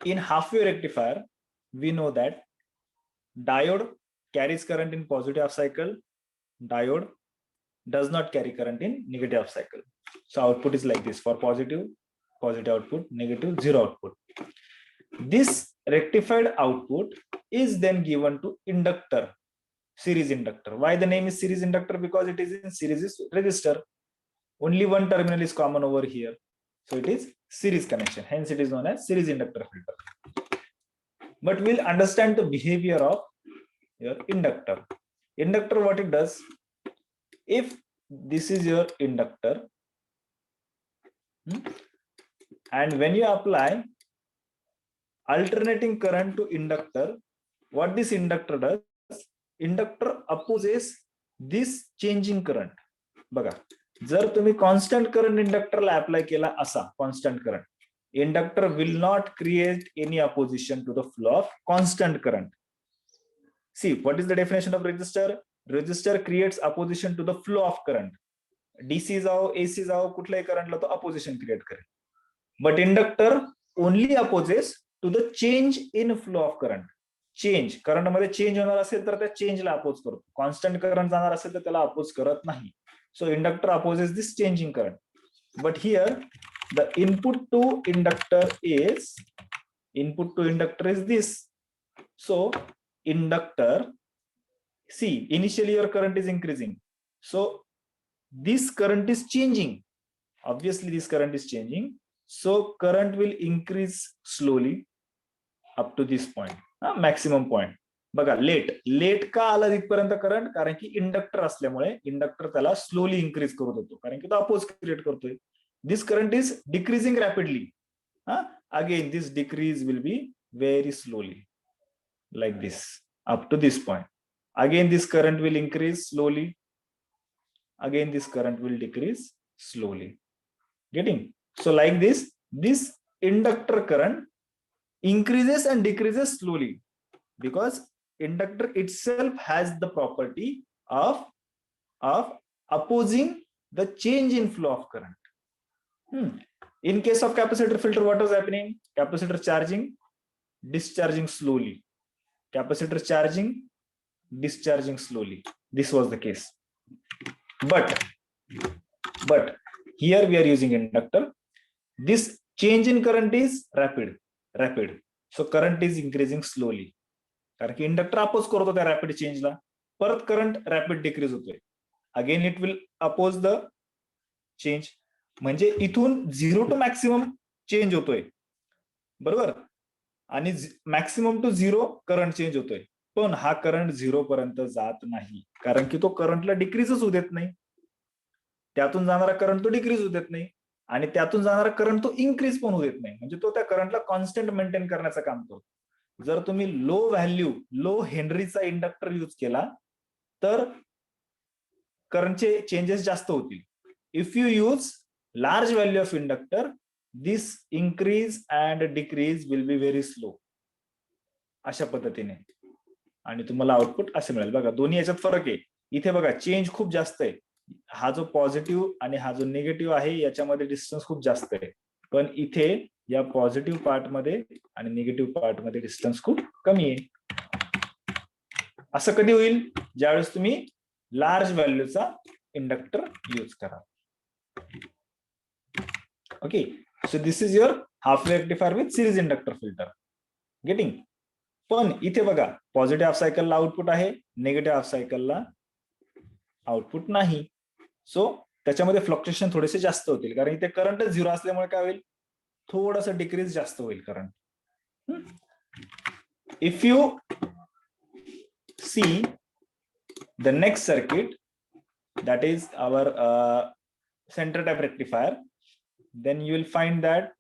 In half-wave rectifier, we know that diode carries current in positive half cycle, diode does not carry current in negative half cycle. So output is like this: for positive output, negative, zero output. This rectified output is then given to inductor, series inductor. Why the name is series inductor? Because it is in series with resistor. Only one terminal is common over here, so it is series connection, hence it is known as series inductor filter. But we'll understand the behavior of your inductor. Inductor, what it does, if this is your inductor, and when you apply alternating current to inductor, what this inductor does, inductor opposes this changing current. बघा, जर तुम्ही constant current इंडक्टरला apply केला असा, constant current, inductor will not create any opposition to the flow of constant current. See what is the definition of resistor? Resistor creates opposition to the flow of current. DC जाओ, AC जाओ, कुठल्याही करंटला तो opposition create करेल. But inductor only opposes to the change in flow of current. Change, current मध्ये change होणार असेल तर त्या चेंजला अपोज करतो. कॉन्स्टंट करंट जाणार असेल तर त्याला अपोज करत नाही. So inductor opposes this changing current. But here the input to inductor is this. So inductor, see, initially your current is increasing. So this current is changing. Obviously this current is changing. So current will increase slowly up to this point, maximum point. बघा, late का आला इथपर्यंत current? कारण की inductor असल्यामुळे inductor त्याला slowly increase करत होतो, कारण की तो अपोज क्रिएट करतोय. This current is decreasing rapidly. Again this decrease will be very slowly, like this, up to this point. Again this current will increase slowly, again this current will decrease slowly. Getting? So like this inductor current increases and decreases slowly because inductor itself has the property of opposing the change in flow of current. In case of capacitor filter, what was happening? Capacitor charging, discharging slowly. Capacitor charging, discharging slowly. This was the case. But here we are using inductor. This change in current is rapid. So current is increasing slowly. कारण की inductor oppose करतो त्या rapid चेंजला. परत current rapid decrease होतोय. Again it will oppose the change. म्हणजे इथून 0 to maximum change होतोय, बरोबर, आणि मॅक्सिमम टू 0 करंट चेंज होतोय. पण हा करंट 0 पर्यंत जात नाही, कारण की तो करंटला डिक्रीजच होऊ देत नाही. त्यातून जाणारा करंट तो डिक्रीज होऊ देत नाही, आणि त्यातून जाणारा करंट तो इन्क्रीज पण होऊ देत नाही. म्हणजे तो त्या करंटला कॉन्स्टंट मेंटेन करण्याचं काम करतो. जर तुम्ही लो हेनरीचा इंडक्टर यूज केला तर करंटचे चेंजेस जास्त होतील. If you use large value of inductor, this increase and decrease will be very slow, अशा पद्धतीने, आणि तुम्हाला आउटपुट असे मिळेल. बघा, दोन्ही याच्यात फरक आहे. इथे बघा चेंज खूप जास्त आहे. हा जो पॉझिटिव्ह आणि हा जो निगेटिव्ह आहे याच्यामध्ये डिस्टन्स खूप जास्त आहे. पण इथे या पॉझिटिव्ह पार्ट मध्ये आणि निगेटिव्ह पार्ट मध्ये डिस्टन्स खूप कमी आहे. असं कधी होईल? ज्यावेळेस तुम्ही लार्ज व्हॅल्यूचा इंडक्टर यूज करा. Okay, so this is your half wave rectifier with series inductor filter. Getting? पण इथे बघा, पॉझिटिव्ह हाफ सायकलला आउटपुट आहे, निगेटिव्ह हाफ सायकलला आउटपुट नाही. सो त्याच्यामध्ये फ्लक्च्युएशन थोडेसे जास्त होतील, कारण इथे करंटच 0 असल्यामुळे काय होईल, थोडंसं डिक्रीज जास्त होईल current. If you see the next circuit, that is our center type rectifier, then you will find that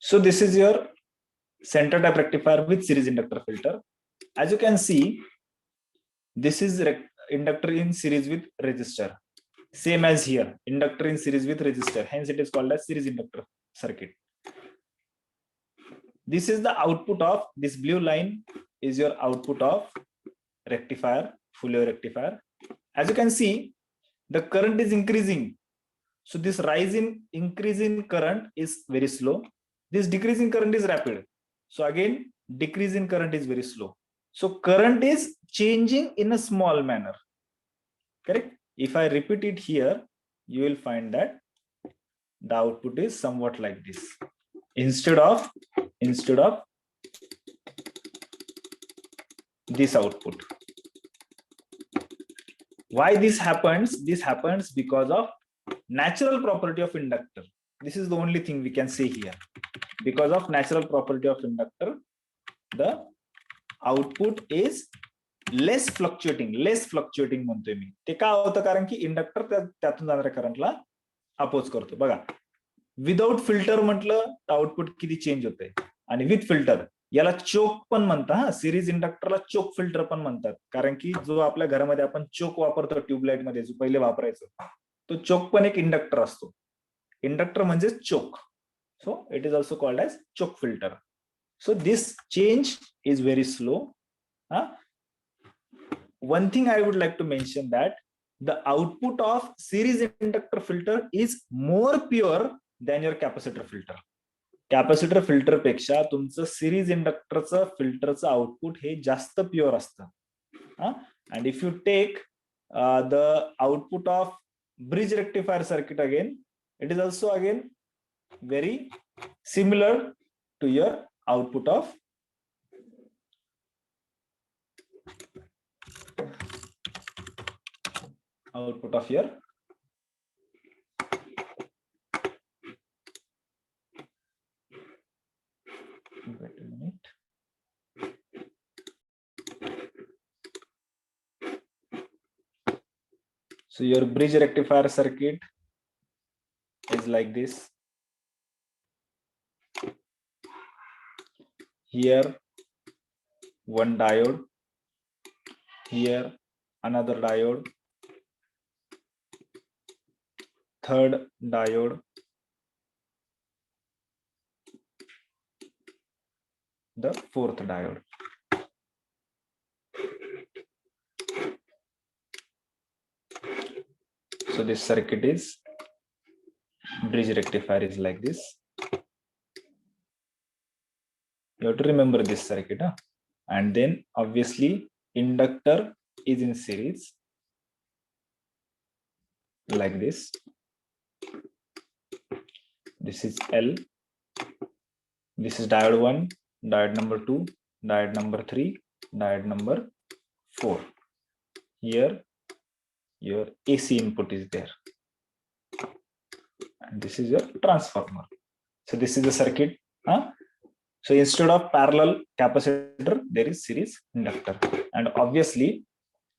so this is your center type rectifier with series inductor filter. As you can see, this is inductor in series with resistor, same as here, inductor in series with resistor, hence it is called as series inductor circuit. This is the output of this blue line is your output of rectifier, full wave rectifier. As you can see, the current is increasing So this increase in current is very slow. This decrease in current is rapid. So again, decrease in current is very slow. So current is changing in a small manner. Correct? If I repeat it here, you will find that the output is somewhat like this. Instead of this output. Why this happens? This happens because of natural property of inductor. This is the only thing we can say here. Because of natural property of inductor, the output is less fluctuating म्हणतोय मी. ते का होतं कारण की inductor त्यातून जाणाऱ्या करंटला oppose करतो. बघा, विदाउट फिल्टर म्हटलं तर आउटपुट किती चेंज होते, आणि विथ फिल्टर याला चोक पण म्हणतात. हा, सिरीज इंडक्टरला चोक फिल्टर पण म्हणतात, कारण की जो आपल्या घरामध्ये आपण चोक वापरतो ट्यूबलाइट मध्ये, जो पहिले वापरायचो, तो चोक पण एक इंडक्टर असतो. इंडक्टर म्हणजे choke. So it is also called as choke filter. So this change is very slow. One thing I would like to mention that the output of series inductor filter is more pure than your capacitor filter. Capacitor filter पेक्षा तुमचं series इंडक्टरचं फिल्टरचं output हे जास्त pure असतं. And if you take the output of bridge rectifier circuit again, it is also again very similar to your output of your wait a minute. So your bridge rectifier circuit is like this. Here one diode, here another diode, third diode, the fourth diode. So this circuit is, bridge rectifier is like this. You have to remember this circuit, and then obviously inductor is in series like this. This is L, this is diode 1, diode number 2, diode number 3, diode number 4. Here your AC input is there, and this is your transformer. So this is the circuit. So instead of parallel capacitor, there is series inductor, and obviously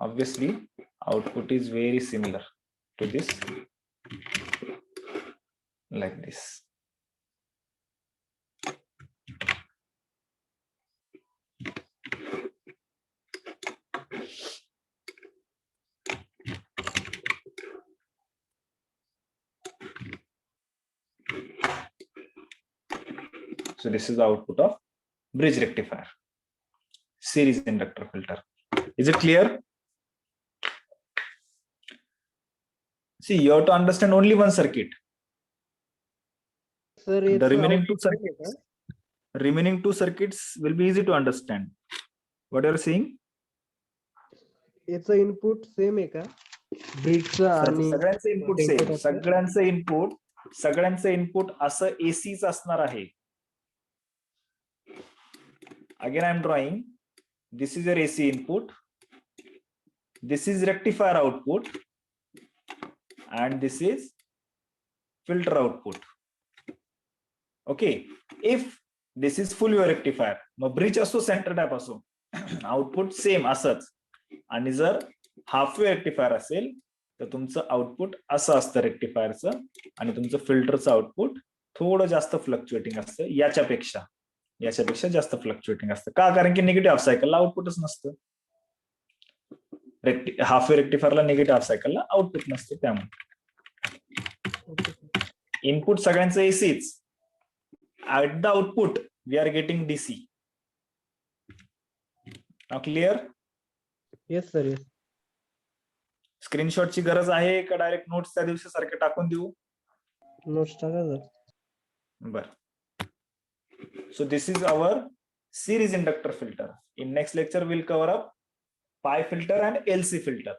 output is very similar to this, like this. So this is the output of bridge rectifier, series inductor filter. Is it clear? See, you have to understand only one circuit. Sir, The remaining two circuits will be easy to understand. What you are saying? याचं input same आहे का? ब्रिजचं आणि सगळ्यांचं input same. सगळ्यांचं input असं एसीच असणार आहे. Again I am drawing. This is your AC input, this is rectifier output, and this is filter output. Okay, if this is full wave rectifier, mug bridge असो centre tap असो, output same असंच. आणि जर half wave rectifier असेल तर तुमचं output असं असतं रेक्टिफायरचं, आणि तुमचं फिल्टरचं आउटपुट थोडं जास्त फ्लक्च्युएटिंग असतं, याच्यापेक्षा जास्त फ्लक्च्युएटिंग असतं. का? कारण की निगेटिव्ह हाफ सायकलला आउटपुटच नसतं. हाफ वेव्ह रेक्टिफायरला निगेटिव्ह हाफ सायकलला आउटपुट नसतं. त्यामुळे इनपुट सगळ्यांचं एसीच, at the output we are getting DC. Now clear? Yes sir, yes. स्क्रीनशॉटची गरज आहे का डायरेक्ट नोट्स त्या दिवशी सारखे टाकून देऊ? नोट्स टाका सर. बर. So this is our series inductor filter. In next lecture, we'll cover up pi filter and LC filter.